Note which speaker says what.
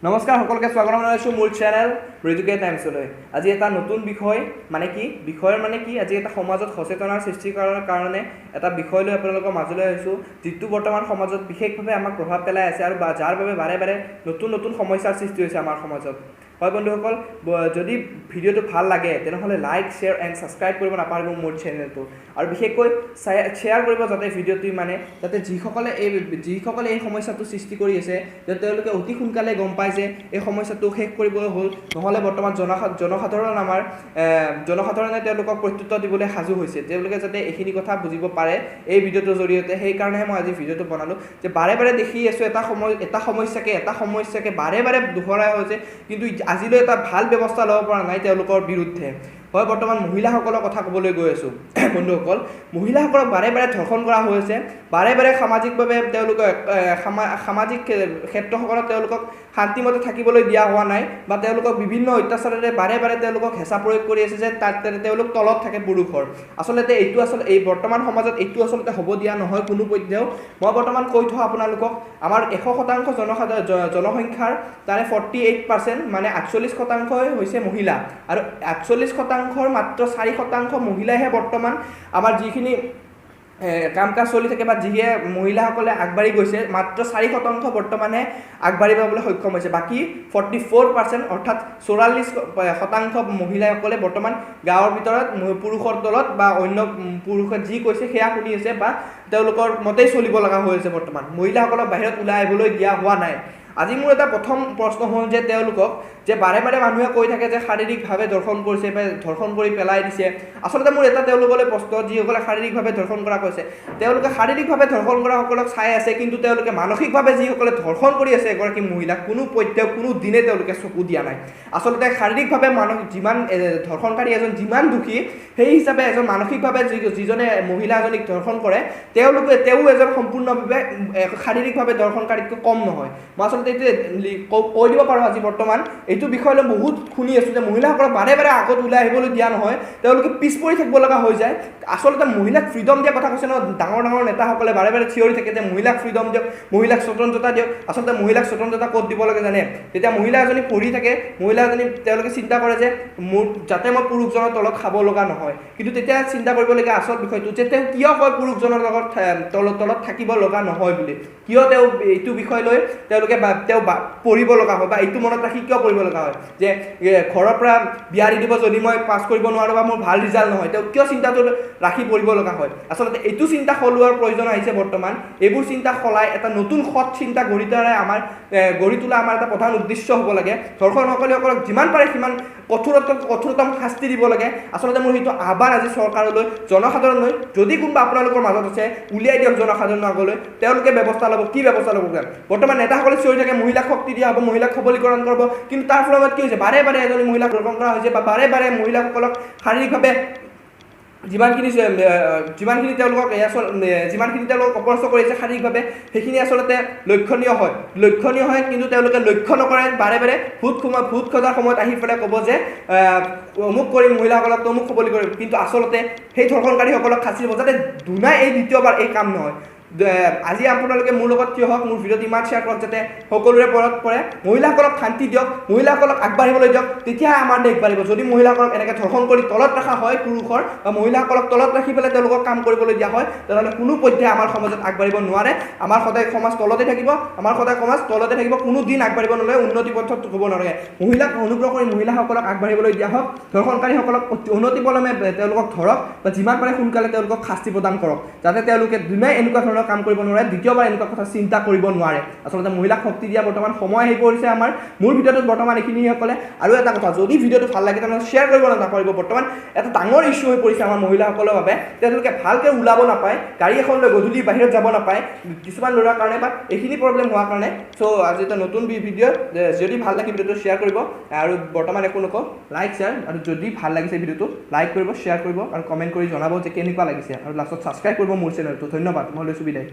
Speaker 1: নমস্কাৰ সকলকে স্বাগতম জনাইছো মোৰ চেনেল মৃদু টাইমছলৈ। আজি এটা নতুন বিষয় মানে কি আজি এটা সমাজত সচেতনাৰ সৃষ্টি কৰাৰ কাৰণে এটা বিষয় লৈ আপোনালোকৰ মাজলৈ আহিছো, যিটো বৰ্তমান সমাজত বিশেষভাৱে আমাক প্ৰভাৱ পেলাই আছে আৰু যাৰ বাবে বাৰে বাৰে নতুন সমস্যাৰ সৃষ্টি হৈছে আমাৰ সমাজত। হয় বন্ধুসকল, যদি ভিডিঅ'টো ভাল লাগে তেনেহ'লে লাইক শ্বেয়াৰ এণ্ড ছাবস্ক্ৰাইব কৰিব নাপাহৰিব মোৰ চেনেলটো, আৰু বিশেষকৈ শ্বেয়াৰ কৰিব যাতে ভিডিঅ'টো যাতে যিসকলে এই সমস্যাটো সৃষ্টি কৰি আছে যাতে তেওঁলোকে অতি সোনকালে গম পায় যে এই সমস্যাটো শেষ কৰিবলৈ হ'ল, নহ'লে বৰ্তমান জনসাধাৰণে তেওঁলোকক প্ৰত্যুত্তৰ দিবলৈ সাজু হৈছে, তেওঁলোকে যাতে এইখিনি কথা বুজিব পাৰে এই ভিডিঅ'টোৰ জৰিয়তে। সেইকাৰণেহে মই আজি ভিডিঅ'টো বনালোঁ যে বাৰে বাৰে দেখি আছোঁ এটা সমস্যাকে বাৰে বাৰে দোহৰাই হৈছে, কিন্তু আজিলৈ এটা ভাল ব্যৱস্থা ল'ব পৰা নাই তেওঁলোকৰ বিৰুদ্ধে। হয়, বৰ্তমান মহিলাসকলৰ কথা ক'বলৈ গৈ আছোঁ বন্ধুসকল। মহিলাসকলক বাৰে বাৰে ধৰ্ষণ কৰা হৈছে, বাৰে বাৰে সামাজিকভাৱে সামাজিক ক্ষেত্ৰসকলত তেওঁলোকক শান্তিমতে থাকিবলৈ দিয়া হোৱা নাই, বা তেওঁলোকক বিভিন্ন অত্যাচাৰেৰে বাৰে বাৰে তেওঁলোকক হেঁচা প্ৰয়োগ কৰি আছে যে তেওঁলোক তলত থাকে পুৰুষৰ। আচলতে এই বৰ্তমান সমাজত এইটো আচলতে হ'ব দিয়া নহয় কোনো পধ্যেও। মই বৰ্তমান কৈ থওঁ আপোনালোকক, আমাৰ 100% জনসংখ্যাৰ তাৰে 48% মানে 48% হৈছে মহিলা, আৰু 48%ৰ মাত্ৰ 4% মহিলাইহে বৰ্তমান আমাৰ যিখিনি কাম কাজ চলি থাকে বা যিয়ে মহিলাসকলে আগবাঢ়ি গৈছে, মাত্ৰ 4% বৰ্তমানে আগবাঢ়ি পাবলৈ সক্ষম হৈছে। বাকী 44% অৰ্থাৎ 44% মহিলাসকলে বৰ্তমান গাঁৱৰ ভিতৰত পুৰুষৰ তলত বা অন্য পুৰুষে যি কৈছে সেয়া শুনি আছে বা তেওঁলোকৰ মতেই চলিব লগা হৈ আছে। বৰ্তমান মহিলাসকলক বাহিৰত ওলাই আহিবলৈ দিয়া হোৱা নাই। আজি মোৰ এটা প্ৰথম প্ৰশ্ন হ'ল যে তেওঁলোকক যে বাৰে বাৰে মানুহে কৈ থাকে যে শাৰীৰিকভাৱে ধৰ্ষণ কৰিছে বা ধৰ্ষণ কৰি পেলাই দিছে। আচলতে মোৰ এটা তেওঁলোকলৈ প্ৰশ্ন, যিসকলে শাৰীৰিকভাৱে ধৰ্ষণ কৰা কৈছে, তেওঁলোকে শাৰীৰিকভাৱে ধৰ্ষণ কৰাসকলক চাই আছে, কিন্তু তেওঁলোকে মানসিকভাৱে যিসকলে ধৰ্ষণ কৰি আছে এগৰাকী মহিলাক কোনো দিনে তেওঁলোকে চকু দিয়া নাই। আচলতে শাৰীৰিকভাৱে যিমান ধৰ্ষণকাৰী এজন যিমান দুখী, সেই হিচাপে এজন মানসিকভাৱে যিজনে মহিলা এজনীক ধৰ্ষণ কৰে তেওঁ এজন সম্পূৰ্ণভাৱে শাৰীৰিকভাৱে ধৰ্ষণকাৰীতকৈ কম নহয়। মই আচলতে এইটো কৈ দিব পাৰোঁ আজি বৰ্তমান এইটো বিষয় লৈ বহুত শুনি আছোঁ যে মহিলাসকলক বাৰে বাৰে আগত ওলাই আহিবলৈ দিয়া নহয়, তেওঁলোকে পিছ পৰি থাকিব লগা হৈ যায়। আচলতে মহিলাক ফ্ৰীডম দিয়া কথা কৈছে ন, ডাঙৰ নেতাসকলে বাৰে বাৰে থিয়ৰি থাকে যে মহিলাক ফ্ৰীডম দিয়ক, মহিলাক স্বতন্ত্ৰতা দিয়ক। আচলতে মহিলাক স্বতন্ত্ৰতা ক'ত দিব লাগে জানে? তেতিয়া মহিলা এজনী পঢ়ি থাকে, মহিলা এজনী তেওঁলোকে চিন্তা কৰে যে যাতে মই পুৰুষজনৰ তলত খাব লগা নহয়, কিন্তু তেতিয়া চিন্তা কৰিবলগীয়া আচল বিষয়টো যে তেওঁ কিয় কয় পুৰুষজনৰ লগত তলত থাকিব লগা নহয় বুলি, কিয় তেওঁ এইটো বিষয় লৈ তেওঁ পঢ়িব লগা হয় বা এইটো মনত ৰাখি কিয় পঢ়িব লগা হয় যে ঘৰৰ পৰা বিয়া দি দিব যদি মই পাছ কৰিব নোৱাৰোঁ বা মোৰ ভাল ৰিজাল্ট নহয়, তেওঁ কিয় চিন্তাটো ৰাখি পঢ়িব লগা হয়। আচলতে এইটো চিন্তা সলোৱাৰ প্ৰয়োজন আহিছে বৰ্তমান। এইবোৰ চিন্তা সলাই এটা নতুন সৎ চিন্তা গঢ়ি তোলা আমাৰ এটা প্ৰধান উদ্দেশ্য হ'ব লাগে। ধৰ্ষণকাৰীসকলক যিমান পাৰে সিমান কঠোৰতম শাস্তি দিব লাগে। আচলতে মোৰ সেইটো আহ্বান আজি চৰকাৰলৈ, জনসাধাৰণলৈ, যদি কোনোবা আপোনালোকৰ মাজত আছে উলিয়াই দিয়ক জনসাধাৰণৰ আগলৈ, তেওঁলোকে ব্যৱস্থা ল'ব। কি ব্যৱস্থা ল'ব? বৰ্তমান নেতাসকলে চিঞৰি থাকে মহিলাক শক্তি দিয়া হ'ব, মহিলাক সবলীকৰণ কৰিব, কিন্তু তাৰ ফলত কি হৈছে? বাৰে বাৰে এজনী মহিলাক ধৰ্ষণ কৰা হৈছে বা বাৰে বাৰে মহিলাসকলক শাৰীৰিকভাৱে যিমানখিনি তেওঁলোকক অপৰাস্ত কৰিছে শাৰীৰিকভাৱে, সেইখিনি আচলতে লক্ষণীয় হয়, কিন্তু তেওঁলোকে লক্ষ্য নকৰে। বাৰে বাৰে ভোট খোজাৰ সময়ত আহি পেলাই ক'ব যে অমুক কৰিম মহিলাসকলক, অমুক সবলী কৰিম, কিন্তু আচলতে সেই ধৰ্ষণকাৰীসকলক শাস্তি দিব যাতে দুনাই এই দ্বিতীয়বাৰ এই কাম নহয়। আজি আপোনালোকে মোৰ লগত কিয় হওক মোৰ ভিডিঅ'ত ইমান শ্বেয়াৰ কৰক যাতে সকলোৰে পৰত পৰে। মহিলাসকলক শান্তি দিয়ক, মহিলাসকলক আগবাঢ়িবলৈ দিয়ক, তেতিয়াহে আমাৰ দেশ বাঢ়িব। যদি মহিলাসকলক এনেকৈ ধৰ্ষণ কৰি তলত ৰখা হয় পুৰুষৰ, বা মহিলাসকলক তলত ৰাখি পেলাই তেওঁলোকক কাম কৰিবলৈ দিয়া হয়, তেনেহ'লে কোনো পধ্যে আমাৰ সমাজত আগবাঢ়িব নোৱাৰে। আমাৰ সদায় সমাজ তলতে থাকিব, কোনো দিন আগবাঢ়িব নোৱাৰে, উন্নতি পথত হ'ব নোৱাৰে। মহিলাক অনুগ্ৰহ কৰি মহিলাসকলক আগবাঢ়িবলৈ দিয়া হওক, ধৰ্ষণকাৰীসকলক অনতিপলমে তেওঁলোকক ধৰক বা যিমান পাৰে সোনকালে তেওঁলোকক শাস্তি প্ৰদান কৰক, যাতে তেওঁলোকে দুনাই এনেকুৱা ধৰণৰ কাম কৰিব নোৱাৰে, দ্বিতীয়বাৰ এনেকুৱা কথা চিন্তা কৰিব নোৱাৰে। আচলতে মহিলাক শক্তি দিয়া বৰ্তমান সময় আহি পৰিছে আমাৰ। মোৰ ভিডিঅ'টোত বৰ্তমান এইখিনিসকলে। আৰু এটা কথা, যদি ভিডিঅ'টো ভাল লাগে তেনেহ'লে শ্বেয়াৰ কৰিব নাপাহৰিব। বৰ্তমান এটা ডাঙৰ ইছ্যু হৈ পৰিছে আমাৰ মহিলাসকলৰ বাবে, তেওঁলোকে ভালকৈ ওলাব নাপায়, গাড়ী এখন লৈ গধূলি বাহিৰত যাব নাপায়, কিছুমান ল'ৰাৰ কাৰণে বা এইখিনি প্ৰব্লেম হোৱাৰ কাৰণে। চ' আজি এটা নতুন ভিডিঅ', যদি ভাল লাগে ভিডিঅ'টো শ্বেয়াৰ কৰিব, আৰু বৰ্তমান একো নকওঁ, লাইক শ্বেয়াৰ, আৰু যদি ভাল লাগিছে ভিডিঅ'টো লাইক কৰিব, শ্বেয়াৰ কৰিব, আৰু কমেণ্ট কৰি জনাব যে কেনেকুৱা লাগিছে, আৰু লাষ্টত ছাবস্ক্ৰাইব কৰিব মোৰ চেনেলটো। ধন্যবাদ, মই লৈছোঁ বিদায়।